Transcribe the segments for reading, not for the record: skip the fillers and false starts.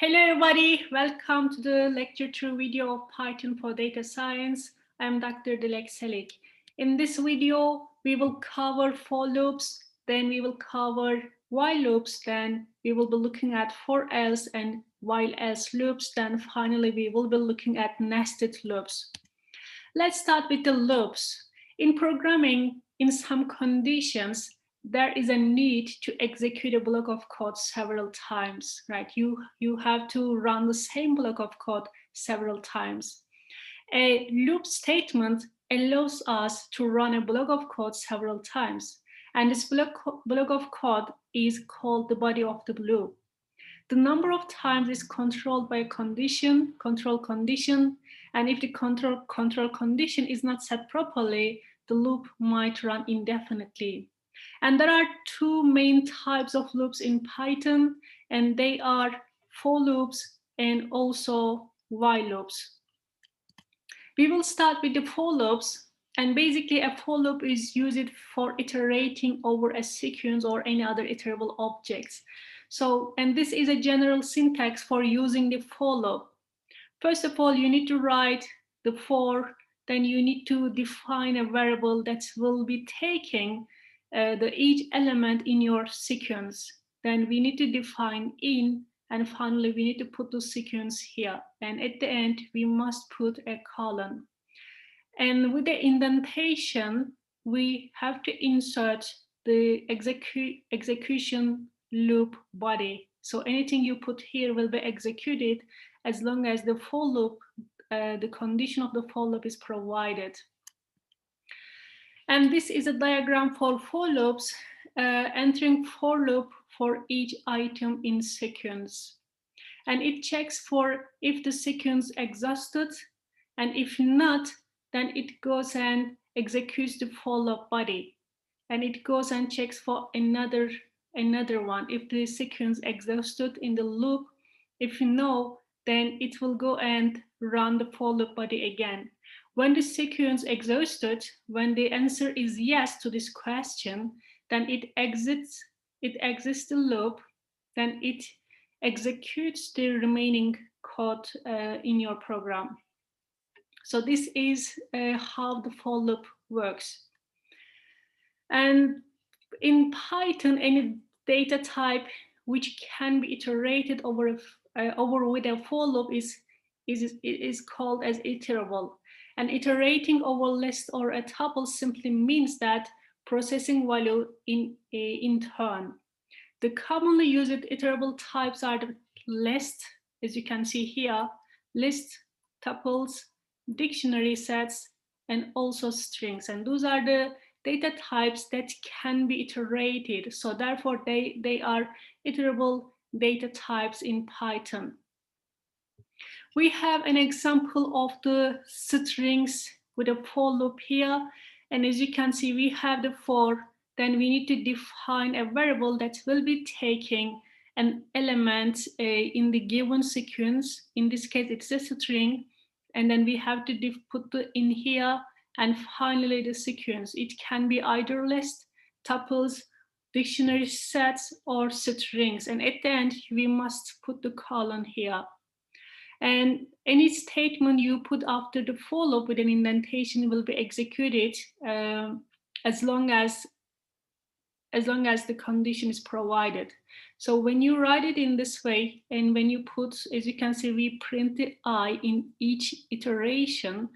Hello everybody, welcome to the lecture 2 video of Python for Data Science. I'm Dr. Dilek Celik. In this video, we will cover for loops, then we will cover while loops, then we will be looking at for else and while else loops, then finally we will be looking at nested loops. Let's start with the loops. In programming, in some conditions, there is a need to execute a block of code several times, right? You have to run the same block of code several times. A loop statement allows us to run a block of code several times. And this block of code is called the body of the loop. The number of times is controlled by a control condition, and if the control condition is not set properly, the loop might run indefinitely. And there are two main types of loops in Python, and they are for loops and also while loops. We will start with the for loops, and basically a for loop is used for iterating over a sequence or any other iterable objects. So, and this is a general syntax for using the for loop. First of all, you need to write the for, then you need to define a variable that will be taking each element in your sequence. Then we need to define in, and finally we need to put the sequence here. And at the end, we must put a colon. And with the indentation, we have to insert the execution loop body. So anything you put here will be executed as long as the for loop, the condition of the for loop is provided. And this is a diagram for loops, entering for loop for each item in sequence. And it checks for if the sequence exhausted, and if not, then it goes and executes the for loop body. And it goes and checks for another one. If the sequence exhausted in the loop, if no, then it will go and run the for loop body again. When the sequence exhausted, when the answer is yes to this question, then it exits the loop, then it executes the remaining code in your program. So this is how the for loop works. And in Python, any data type which can be iterated over with a for loop is called as iterable. And iterating over list or a tuple simply means that processing value in turn. The commonly used iterable types are the list, as you can see here, list, tuples, dictionary sets, and also strings. And those are the data types that can be iterated. So therefore, they are iterable data types in Python. We have an example of the strings with a for loop here. And as you can see, we have the for, then we need to define a variable that will be taking an element in the given sequence. In this case, it's a string. And then we have to put the in here, and finally the sequence. It can be either list, tuples, dictionary sets, or strings. And at the end, we must put the colon here. And any statement you put after the for loop with an indentation will be executed as long as the condition is provided. So when you write it in this way, and when you put, as you can see, we print the I in each iteration.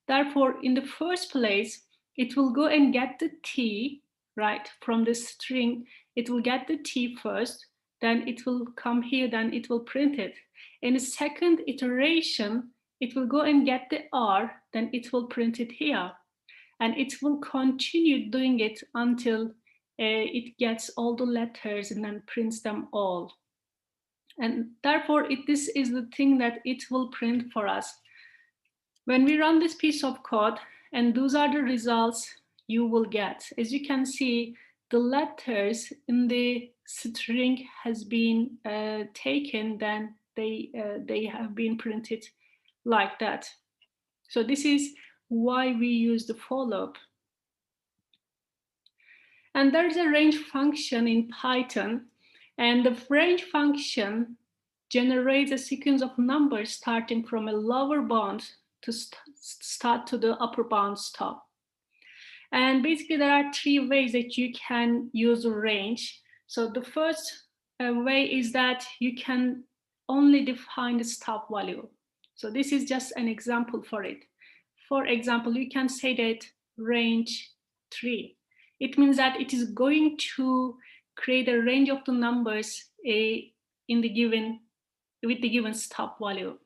Therefore, in the first place, it will go and get the T, right, from the string. It will get the T first, then it will come here, then it will print it. In the second iteration, it will go and get the R, then it will print it here. And it will continue doing it until it gets all the letters and then prints them all. And therefore, this is the thing that it will print for us. When we run this piece of code, and those are the results you will get. As you can see, the letters in the string has been taken, then they have been printed like that. So this is why we use the for loop. And there's a range function in Python, and the range function generates a sequence of numbers starting from a lower bound to start to the upper bound stop. And basically there are three ways that you can use a range. So the first way is that you can only define the stop value. So this is just an example for it. For example, you can say that range 3. It means that it is going to create a range of the numbers in the given with the given stop value.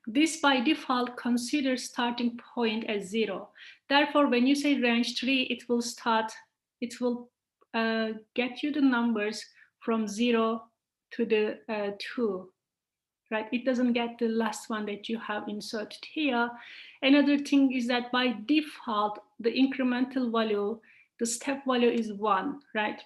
This by default considers starting point as 0. Therefore, when you say range 3, it will get you the numbers from 0 to the 2, right? It doesn't get the last one that you have inserted here. Another thing is that by default, the incremental value, the step value is 1, right?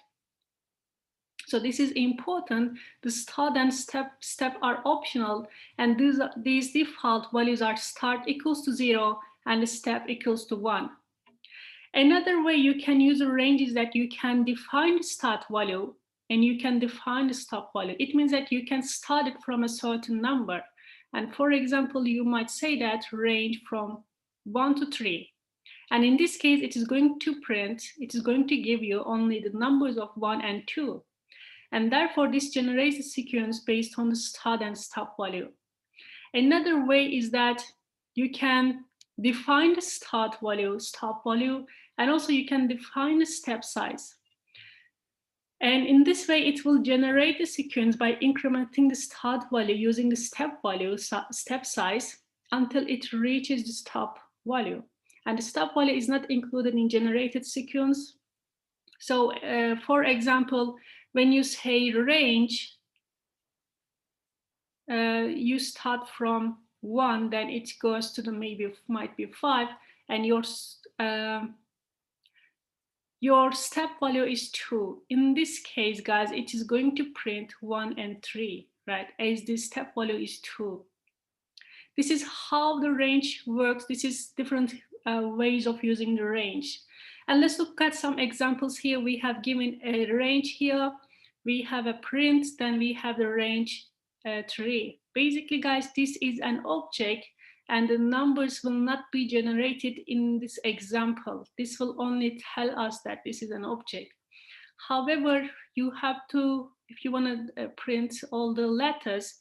So this is important. The start and step are optional, and these default values are start equals to 0 and step equals to 1. Another way you can use a range is that you can define the start value and you can define the stop value. It means that you can start it from a certain number. And for example, you might say that range from 1 to 3. And in this case, it is going to print, it is going to give you only the numbers of 1 and 2. And therefore, this generates a sequence based on the start and stop value. Another way is that you can define the start value, stop value, and also you can define the step size. And in this way, it will generate the sequence by incrementing the start value using the step value, step size, until it reaches the stop value. And the stop value is not included in generated sequence. So for example, when you say range, you start from 1, then it goes to the might be 5, and your step value is 2. In this case, guys, it is going to print 1 and 3, right? As the step value is 2. This is how the range works. This is different ways of using the range. And let's look at some examples here. We have given a range here. We have a print, then we have the range 3. Basically, guys, this is an object and the numbers will not be generated in this example. This will only tell us that this is an object. However, you have to, if you want to print all the letters,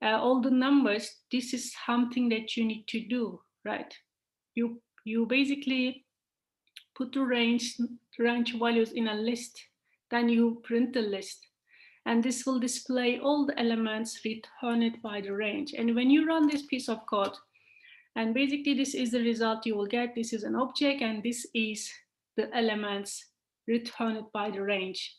all the numbers, this is something that you need to do, right? You basically put the range values in a list, then you print the list. And this will display all the elements returned by the range. And when you run this piece of code, and basically this is the result you will get. This is an object and this is the elements returned by the range.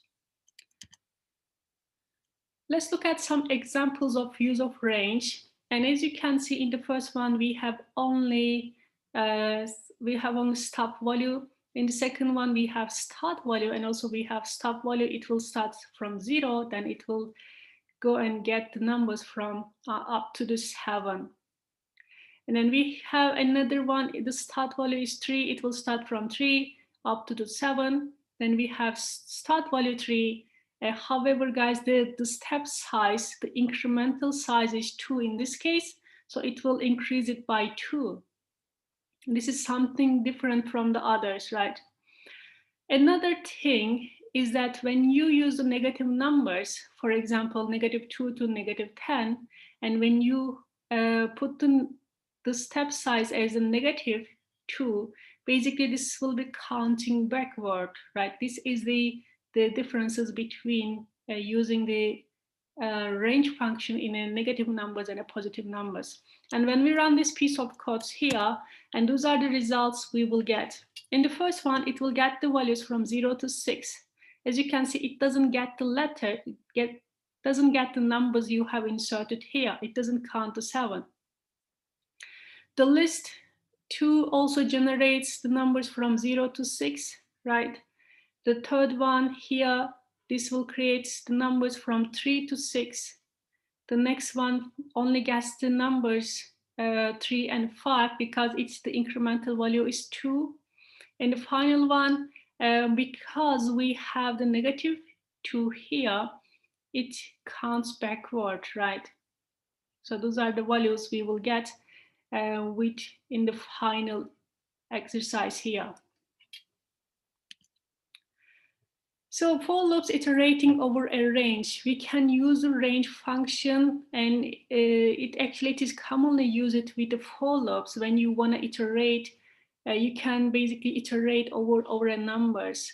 Let's look at some examples of use of range. And as you can see in the first one, we have only stop value. In the second one, we have start value, and also we have stop value. It will start from 0, then it will go and get the numbers from up to the 7. And then we have another one, the start value is 3. It will start from 3 up to the 7. Then we have start value 3. However, guys, the step size, the incremental size is 2 in this case. So it will increase it by 2. This is something different from the others, right? Another thing is that when you use the negative numbers, for example, -2 to -10, and when you put the step size as a -2, basically this will be counting backward, right? This is the differences between using the range function in a negative numbers and a positive numbers. And when we run this piece of code here, and those are the results we will get. In the first one, it will get the values from 0 to 6. As you can see, it doesn't get the letter, doesn't get the numbers you have inserted here. It doesn't count to 7. The list 2 also generates the numbers from 0 to 6, right? The third one here, this will create the numbers from 3 to 6. The next one only gets the numbers 3 and 5 because it's the incremental value is 2. And the final one, because we have the -2 here, it counts backward, right? So those are the values we will get in the final exercise here. So for loops iterating over a range, we can use the range function, and it is commonly used with the for loops. When you want to iterate, you can basically iterate over a numbers.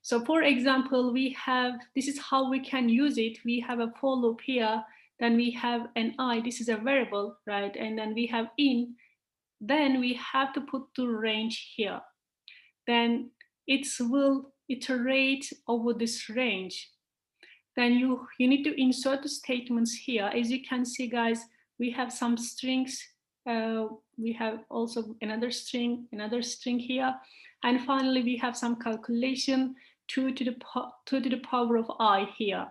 So for example, this is how we can use it. We have a for loop here, then we have an I, this is a variable, right? And then we have in, then we have to put the range here. Then it will iterate over this range. Then you need to insert the statements here. As you can see, guys, we have some strings. We have also another string here. And finally, we have some calculation 2 to the power of I here.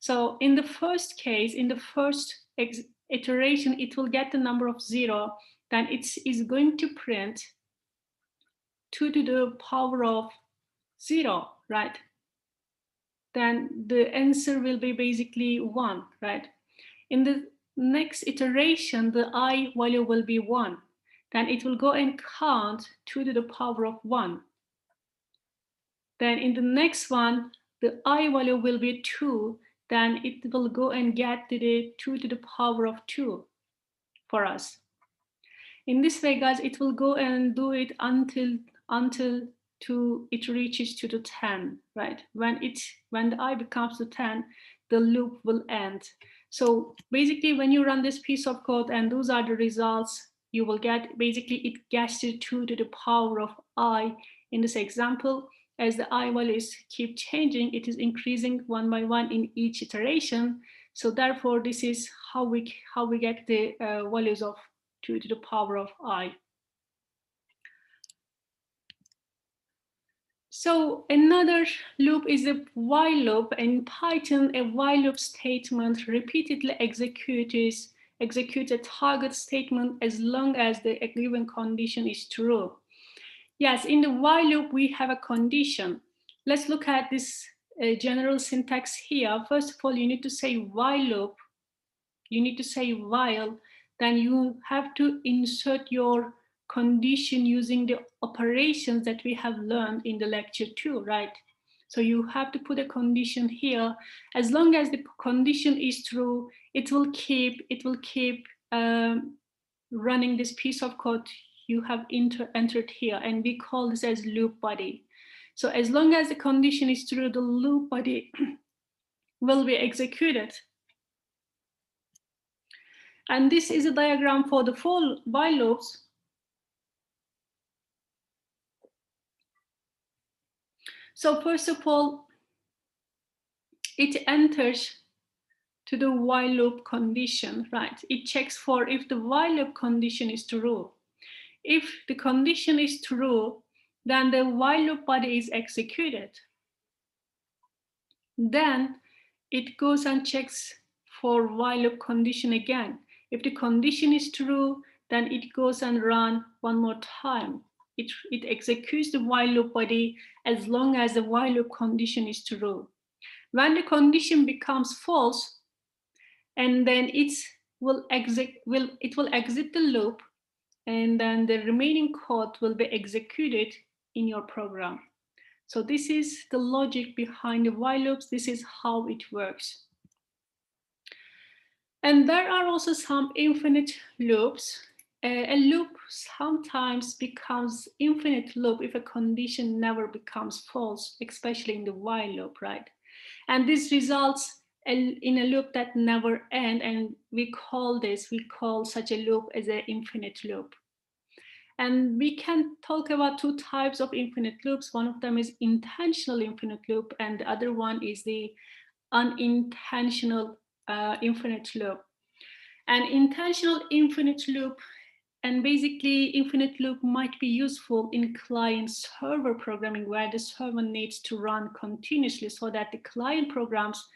So in the first case, in the first iteration, it will get the number of 0. Then it is going to print 2 to the power of 0, right? Then the answer will be basically 1, right? In the next iteration, the I value will be 1. Then it will go and count 2 to the power of 1. Then in the next one, the I value will be 2. Then it will go and get to the 2 to the power of 2 for us. In this way, guys, it will go and do it until it reaches to the 10, right? When the I becomes to 10, the loop will end. So basically, when you run this piece of code and those are the results, you will get, basically it gets to 2 to the power of I in this example. As the I values keep changing, it is increasing one by one in each iteration. So therefore, this is how we get the values of 2 to the power of I. So another loop is a while loop. In Python, a while loop statement repeatedly executes a target statement as long as the given condition is true. Yes, in the while loop, we have a condition. Let's look at this general syntax here. First of all, you need to say while loop. You need to say while, then you have to insert your condition using the operations that we have learned in the lecture 2, right? So you have to put a condition here. As long as the condition is true, it will keep running this piece of code you have entered here, and we call this as loop body. So as long as the condition is true, the loop body will be executed. And this is a diagram for the for while loops. So first of all, it enters to the while loop condition, right? It checks for if the while loop condition is true. If the condition is true, then the while loop body is executed. Then it goes and checks for while loop condition again. If the condition is true, then it goes and run one more time. It executes the while loop body as long as the while loop condition is true. When the condition becomes false, and then it will exit the loop, and then the remaining code will be executed in your program. So this is the logic behind the while loops. This is how it works. And there are also some infinite loops. A loop sometimes becomes infinite loop if a condition never becomes false, especially in the while loop, right? And this results in a loop that never ends, and we call such a loop as an infinite loop. And we can talk about two types of infinite loops. One of them is intentional infinite loop, and the other one is the unintentional infinite loop. An intentional infinite loop, and basically infinite loop might be useful in client server programming, where the server needs to run continuously so that the client programs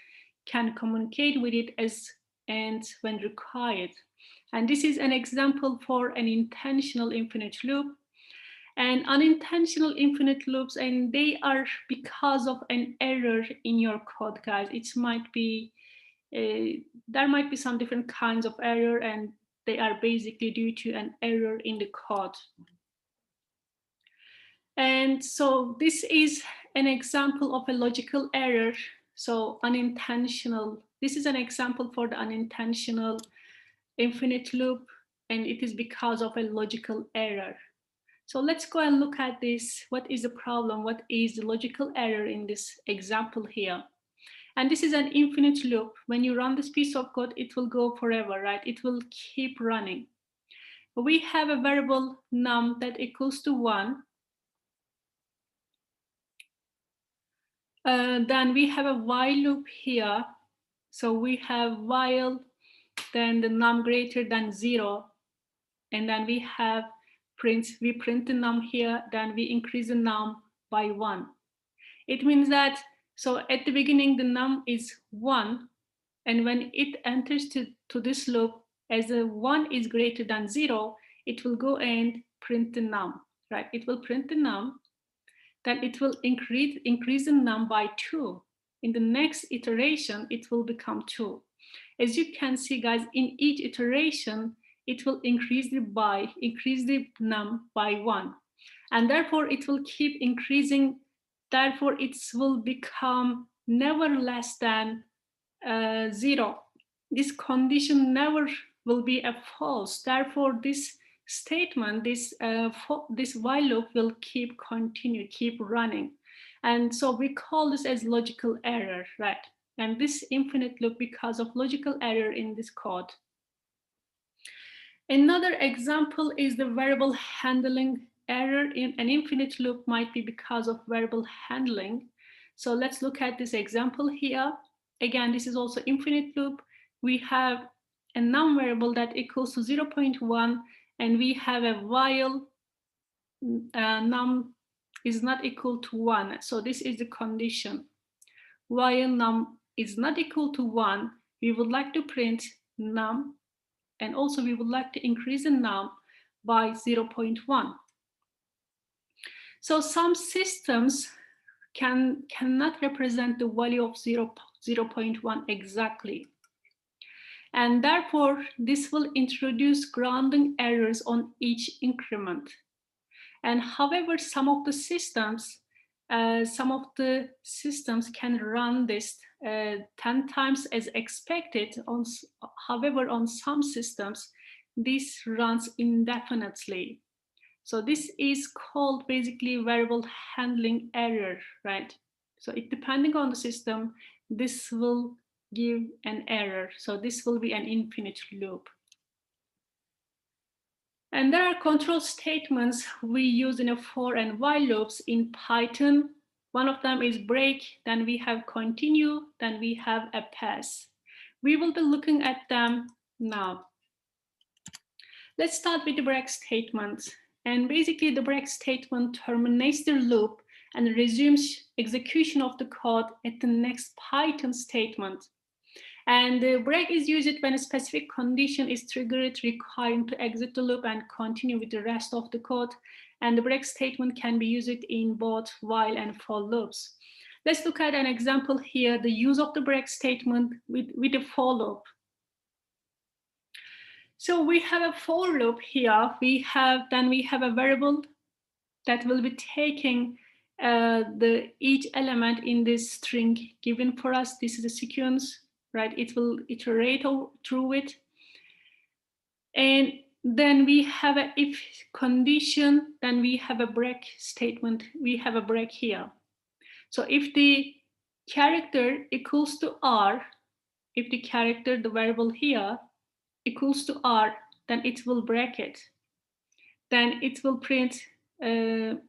can communicate with it as and when required. And this is an example for an intentional infinite loop. And unintentional infinite loops, and they are because of an error in your code, guys. It might be there might be some different kinds of error, and they are basically due to an error in the code. And so this is an example of a logical error. So unintentional, this is an example for the unintentional infinite loop, and it is because of a logical error. So let's go and look at this. What is the problem? What is the logical error in this example here? And this is an infinite loop. When you run this piece of code, it will go forever, right? It will keep running. We have a variable num that equals to 1. Then we have a while loop here. So we have while, then the num greater than 0. And then we have print, we print the num here, then we increase the num by 1. It means that, so at the beginning, the num is 1. And when it enters to this loop, as the 1 is greater than 0, it will go and print the num, right? It will print the num, then it will increase the num by 2. In the next iteration, it will become 2. As you can see, guys, in each iteration, it will increase the num by 1. And therefore, it will keep increasing. Therefore, it will become never less than 0. This condition never will be a false. Therefore, this statement, this while loop will keep running. And so we call this as logical error, right? And this infinite loop because of logical error in this code. Another example is the variable handling error. In an infinite loop might be because of variable handling. So let's look at this example here. Again, this is also infinite loop. We have a num variable that equals to 0.1, and we have a while num is not equal to 1. So this is the condition. While num is not equal to 1, we would like to print num, and also we would like to increase the num by 0.1. So some systems cannot represent the value of 0.1 exactly. And therefore, this will introduce grounding errors on each increment. And however, some of the systems can run this 10 times as expected. However, on some systems, this runs indefinitely. So this is called basically variable handling error, right? So it depending on the system, this will give an error. So this will be an infinite loop. And there are control statements we use in a for and while loops in Python. One of them is break, then we have continue, then we have a pass. We will be looking at them now. Let's start with the break statement. And basically the break statement terminates the loop and resumes execution of the code at the next Python statement. And the break is used when a specific condition is triggered requiring to exit the loop and continue with the rest of the code. And the break statement can be used in both while and for loops. Let's look at an example here, the use of the break statement with a for loop. So we have a for loop here. We have a variable that will be taking each element in this string given for us. This is a sequence, right? It will iterate through it. And then we have a if condition, then we have a break statement. We have a break here. So if the character equals to R, if the character, the variable here, equals to R, then it will break it. Then it will print, then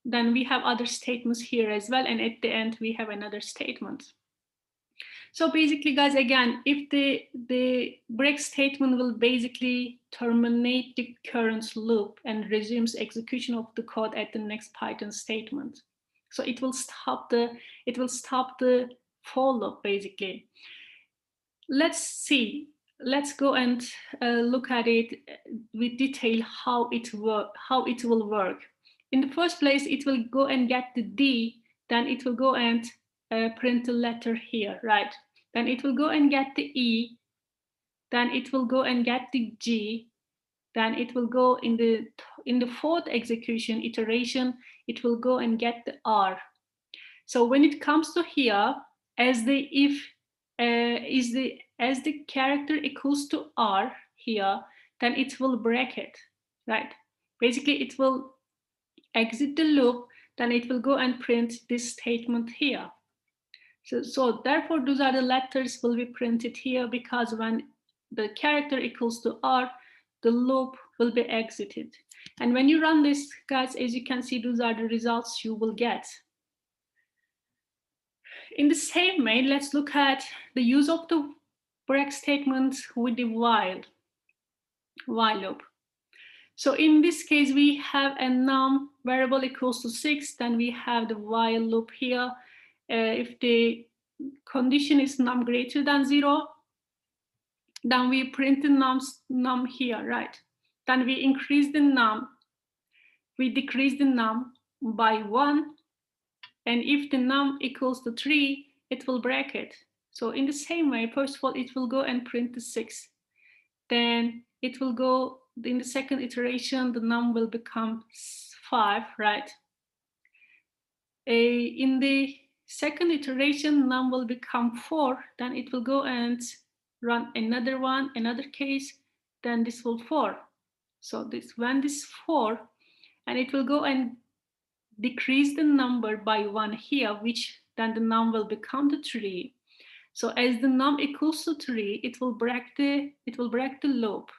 we have other statements here as well. And at the end, we have another statement. So basically, guys, again, if the break statement will basically terminate the current loop and resumes execution of the code at the next Python statement. So it will stop the for loop basically. Let's go and look at it with detail how it will work. In the first place, it will go and get the D, then it will go and print the letter here, right? then it will go and get the E, then it will go and get the G, then it will go in the fourth execution iteration, it will go and get the R. So when it comes to here, as the character equals to R here, then it will break it, right? Basically, it will exit the loop, then it will go and print this statement here. So therefore, those are the letters will be printed here, because when the character equals to R, the loop will be exited. And when you run this, guys, as you can see, those are the results you will get. In the same way, let's look at the use of the break statement with the while loop. So in this case, we have a num variable equals to 6, then we have the while loop here. If the condition is num greater than 0, then we print the num here, right? Then we increase the num, we decrease the num by 1, and if the num equals to 3, it will break it. So in the same way, first of all, it will go and print the 6. Then it will go, in the second iteration, the num will become 5, right? In the second iteration, num will become 4, then it will go and run another one, another case, then this will 4. So when this 4, and it will go and decrease the number by 1 here, which then the num will become the 3. So as the num equals to 3, it will break the loop.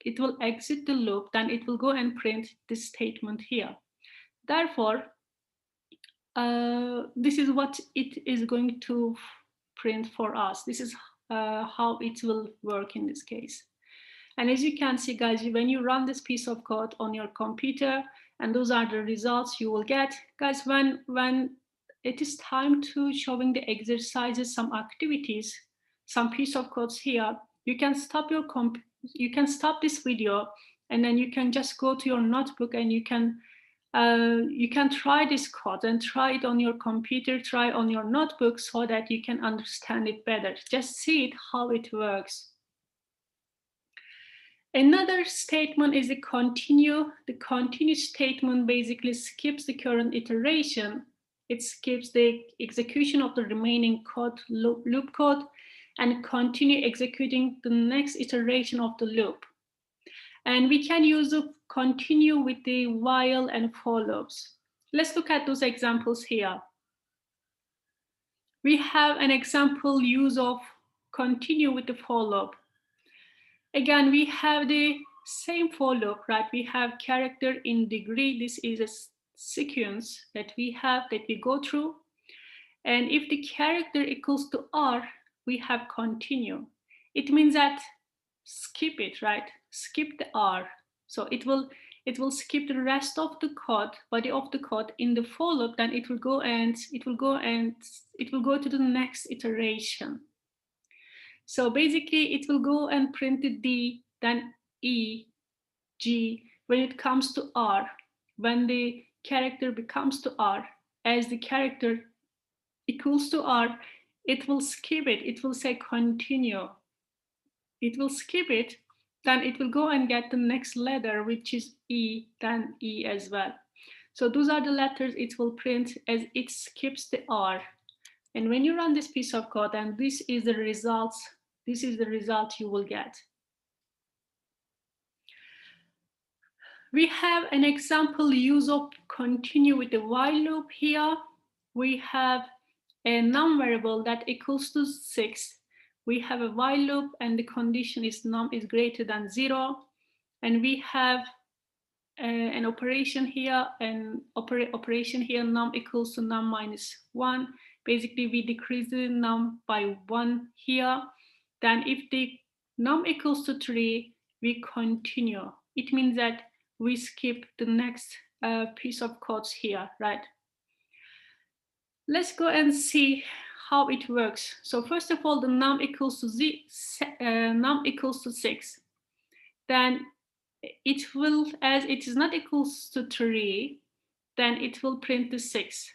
It will exit the loop, then it will go and print this statement here. Therefore, this is what it is going to print for us. This is how it will work in this case. And as you can see, guys, when you run this piece of code on your computer, and those are the results you will get, guys, when it is time to showing the exercises, some activities, some piece of codes here, you can stop this video, and then you can just go to your notebook, and you can try this code and try it on your computer, try on your notebook, so that you can understand it better. Just see it, how it works. Another statement is a continue. The continue statement basically skips the current iteration. It skips the execution of the remaining code, loop code, and continue executing the next iteration of the loop. And we can use the continue with the while and for loops. Let's look at those examples here. We have an example use of continue with the for loop. Again, we have the same for loop, right? We have character in degree. This is a sequence that we go through. And if the character equals to R, we have continue. It means that skip it, right? Skip the R. So it will skip the rest of the code, body of the code in the for loop. Then it will go to the next iteration. So basically, it will go and print the D, then E, G. When it comes to R, when the character becomes to R, as the character equals to R, it will skip it. It will say continue. It will skip it, then it will go and get the next letter, which is E, then E as well. So those are the letters it will print as it skips the R. And when you run this piece of code, and this is the result you will get. We have an example use of continue with the while loop here. We have a num variable that equals to 6. We have a while loop, and the condition is num is greater than 0. And we have an operation here, num equals to num minus 1. Basically, we decrease the num by 1 here. Then if the num equals to 3, we continue. It means that we skip the next piece of codes here, right? Let's go and see how it works. So first of all, the num equals to 6. Then it will, as it is not equals to 3, then it will print the 6.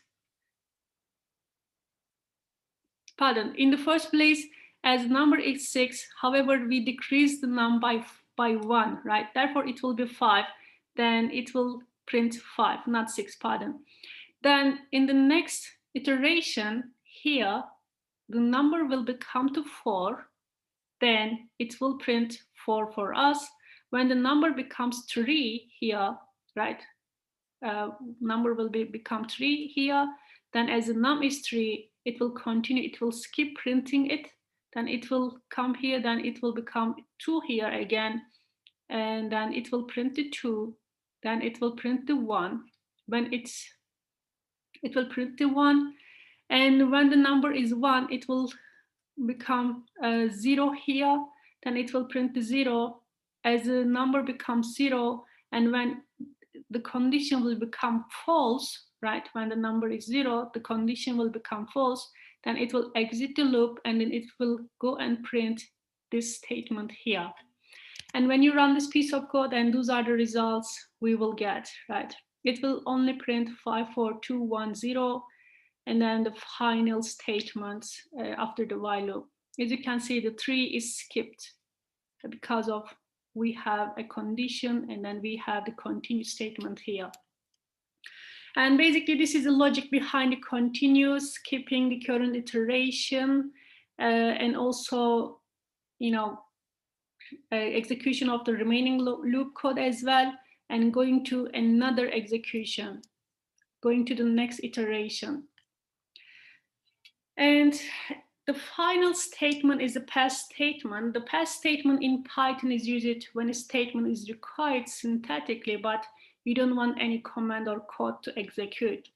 Pardon, in the first place, as number is 6, however, we decrease the number by 1, right? Therefore, it will be 5. Then it will print 5, not 6, pardon. Then in the next iteration here, the number will become to 4. Then it will print 4 for us. When the number becomes 3 here, right? Number will become 3 here. Then as the num is 3, it will continue. It will skip printing it. Then it will come here. Then it will become 2 here again. And then it will print the 2. Then it will print the 1. When it will print the 1. And when the number is 1, it will become 0 here. Then it will print the 0. As the number becomes 0, and when the condition will become false, right? When the number is 0, the condition will become false. Then it will exit the loop, and then it will go and print this statement here. And when you run this piece of code, and those are the results we will get, right? It will only print 54210, and then the final statements after the while loop. As you can see, the 3 is skipped because of we have a condition, and then we have the continue statement here. And basically, this is the logic behind the continuous, skipping the current iteration, and also, you know, execution of the remaining loop code as well, and going to another execution, going to the next iteration. And the final statement is a pass statement. The pass statement in Python is used when a statement is required syntactically, but you don't want any command or code to execute.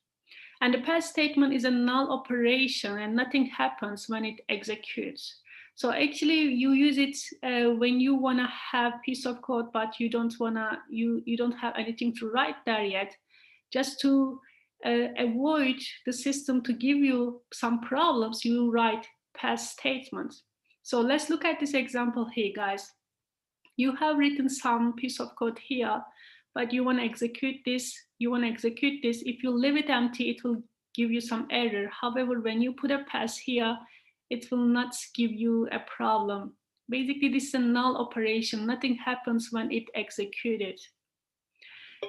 And the pass statement is a null operation, and nothing happens when it executes. So actually, you use it when you want to have piece of code, but you don't have anything to write there yet, just to avoid the system to give you some problems. You write pass statements. So let's look at this example here, guys. You have written some piece of code here, but you want to execute this. If you leave it empty, it will give you some error. However, when you put a pass here, it will not give you a problem. Basically, this is a null operation. Nothing happens when it executed.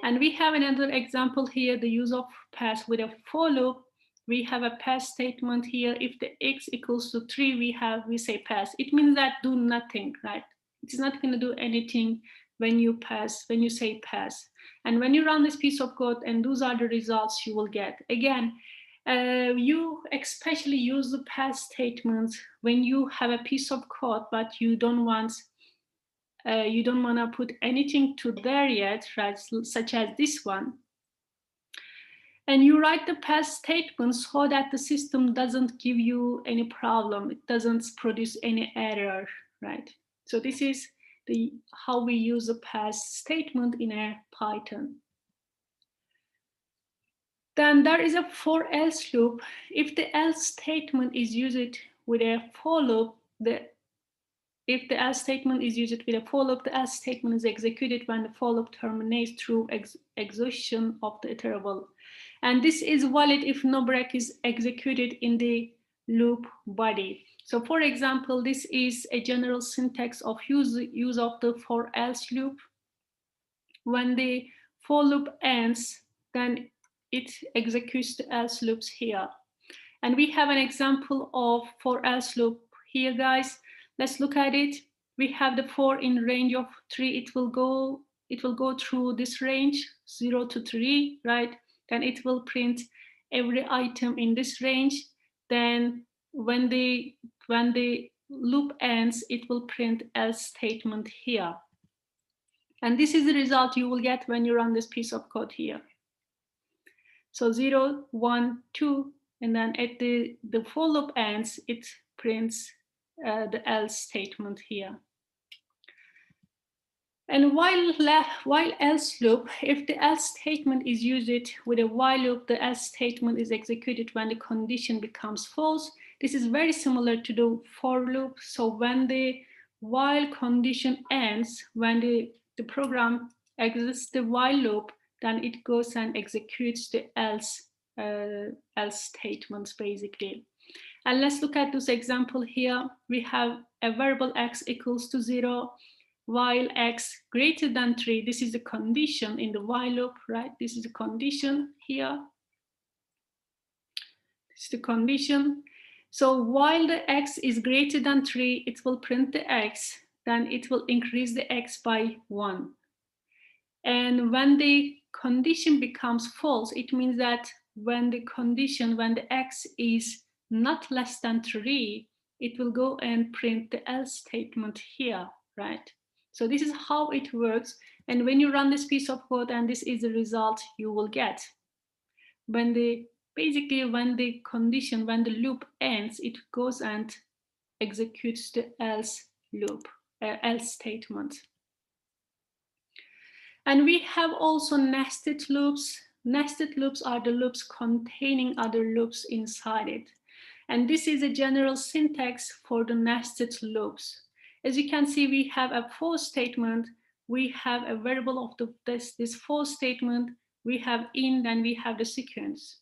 And we have another example here, the use of pass with a for loop. We have a pass statement here. If the x equals to 3, we say pass. It means that do nothing, right? It's not going to do anything when you say pass. And when you run this piece of code, and those are the results you will get. Again, you especially use the pass statements when you have a piece of code, but you don't want to put anything to there yet, right? Such as this one. And you write the pass statement so that the system doesn't give you any problem. It doesn't produce any error, right? So this is how we use a pass statement in a Python. Then there is a for else loop. If the else statement is used with a for loop, if the else statement is used with a for loop, the else statement is executed when the for loop terminates through exhaustion of the interval. And this is valid if no break is executed in the loop body. So for example, this is a general syntax of use of the for else loop. When the for loop ends, then it executes the else loops here. And we have an example of for else loop here, guys. Let's look at it. We have the for in range of 3. It will go through this range 0 to 3, right? Then it will print every item in this range. Then when the loop ends, it will print else statement here. And this is the result you will get when you run this piece of code here. So 0, 1, 2, and then at the for loop ends, it prints the else statement here. And while else loop, if the else statement is used with a while loop, the else statement is executed when the condition becomes false. This is very similar to the for loop. So when the while condition ends, when the program exits the while loop, then it goes and executes the else statements, basically. And let's look at this example here. We have a variable x equals to 0, while x greater than 3. This is the condition in the while loop, right? This is the condition here. This is the condition. So while the x is greater than 3, it will print the x, then it will increase the x by 1. And when the condition becomes false, it means that when the x is not less than 3, it will go and print the else statement here, right? So this is how it works. And when you run this piece of code, and this is the result you will get. When the loop ends, it goes and executes the else loop, else statement. And we have also nested loops. Nested loops are the loops containing other loops inside it. And this is a general syntax for the nested loops. As you can see, we have a for statement. We have a variable of this for statement. We have in, then we have the sequence.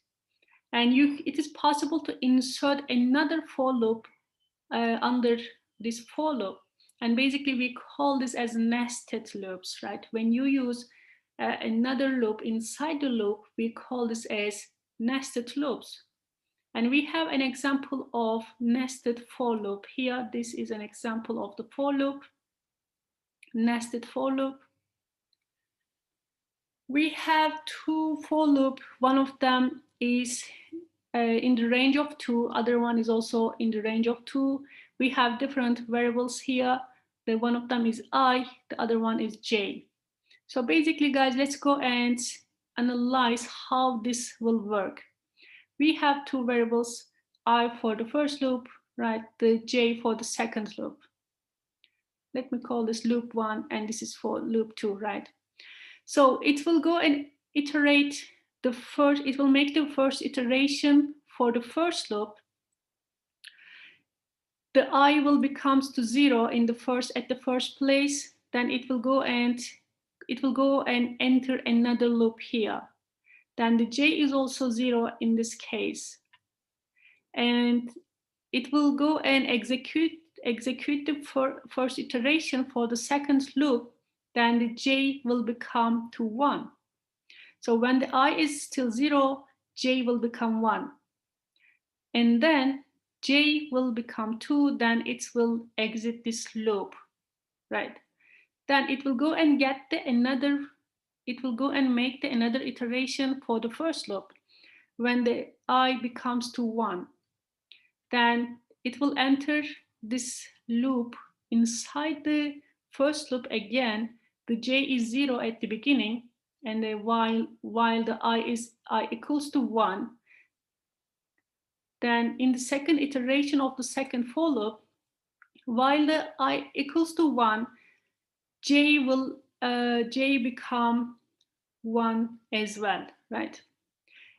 And it is possible to insert another for loop under this for loop. And basically we call this as nested loops, right? When you use another loop inside the loop, we call this as nested loops. And we have an example of nested for loop here. This is an example of the for loop, nested for loop. We have two for loop. One of them is in the range of 2, other one is also in the range of 2. We have different variables here. The one of them is I, the other one is J. So basically, guys, let's go and analyze how this will work. We have two variables, I for the first loop, right? The J for the second loop. Let me call this loop 1, and this is for loop 2, right? So it will go and iterate the first, it will make the first iteration for the first loop. The I will becomes to 0 in the first place, then it will go and enter another loop here. Then the J is also 0 in this case. And it will go and execute the first iteration for the second loop, then the J will become to 1. So when the I is still 0, J will become 1. And then J will become 2, then it will exit this loop, right? Then it will go and make the another iteration for the first loop. When the I becomes to 1, then it will enter this loop inside the first loop again. The J is 0 at the beginning, and while the I equals to 1, then in the second iteration of the second for loop, while the I equals to 1, J will become 1 as well, right?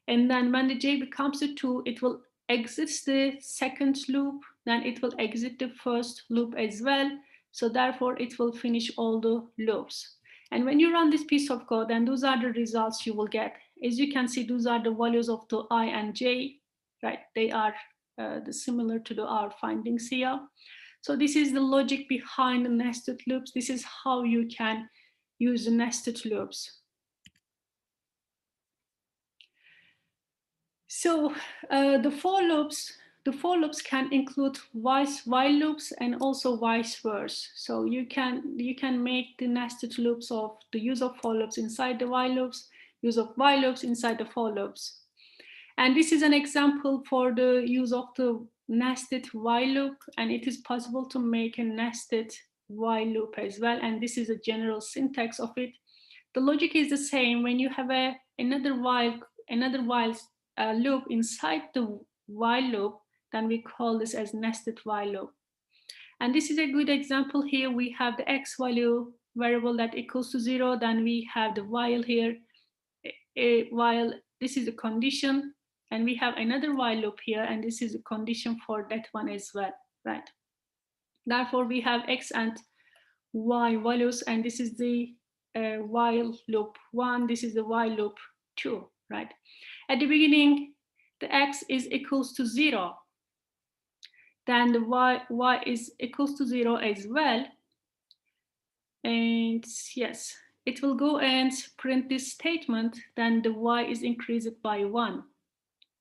And then when the J becomes a 2, it will exit the second loop, then it will exit the first loop as well. So therefore it will finish all the loops. And when you run this piece of code, then those are the results you will get. As you can see, those are the values of the I and J, right? They are similar to our findings here. So this is the logic behind the nested loops. This is how you can use the nested loops. So the for loops can include while loops and also vice versa. So you can make the nested loops of the use of for loops inside the while loops, use of while loops inside the for loops. And this is an example for the use of the nested while loop, and it is possible to make a nested while loop as well. And this is a general syntax of it. The logic is the same. When you have another while loop inside the while loop, then we call this as nested while loop. And this is a good example here. We have the x value variable that equals to 0. Then we have the while here. While this is a condition, and we have another while loop here, and this is a condition for that one as well, right? Therefore, we have x and y values, and this is the while loop 1, this is the while loop 2, right? At the beginning, the x is equals to 0. then the y is equals to 0 as well. And yes, it will go and print this statement, then the y is increased by 1.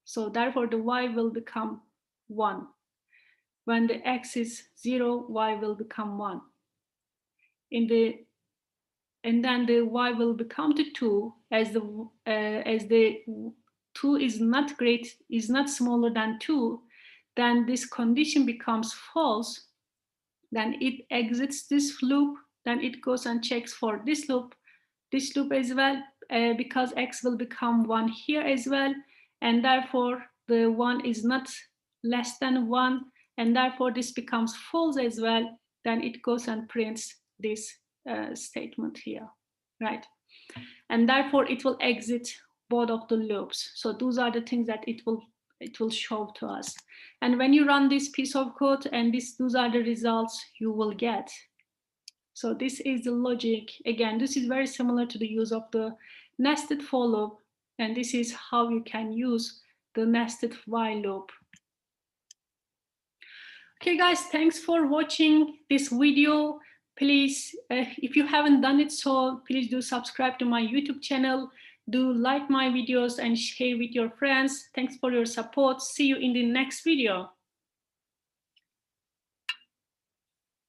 So therefore the y will become 1. When the x is 0, y will become 1. And then the y will become to 2 as the 2 is not smaller than 2, then this condition becomes false. Then it exits this loop, then it goes and checks for this loop as well, because x will become 1 here as well, and therefore the 1 is not less than 1, and therefore this becomes false as well. Then it goes and prints this statement here, right? And therefore it will exit both of the loops. So those are the things that it will show to us. And when you run this piece of code and those are the results you will get. So this is the logic. Again, this is very similar to the use of the nested for loop, and this is how you can use the nested while loop. Okay guys, thanks for watching this video. Please, if you haven't done it so, please do subscribe to my YouTube channel. Do like my videos and share with your friends. Thanks for your support. See you in the next video.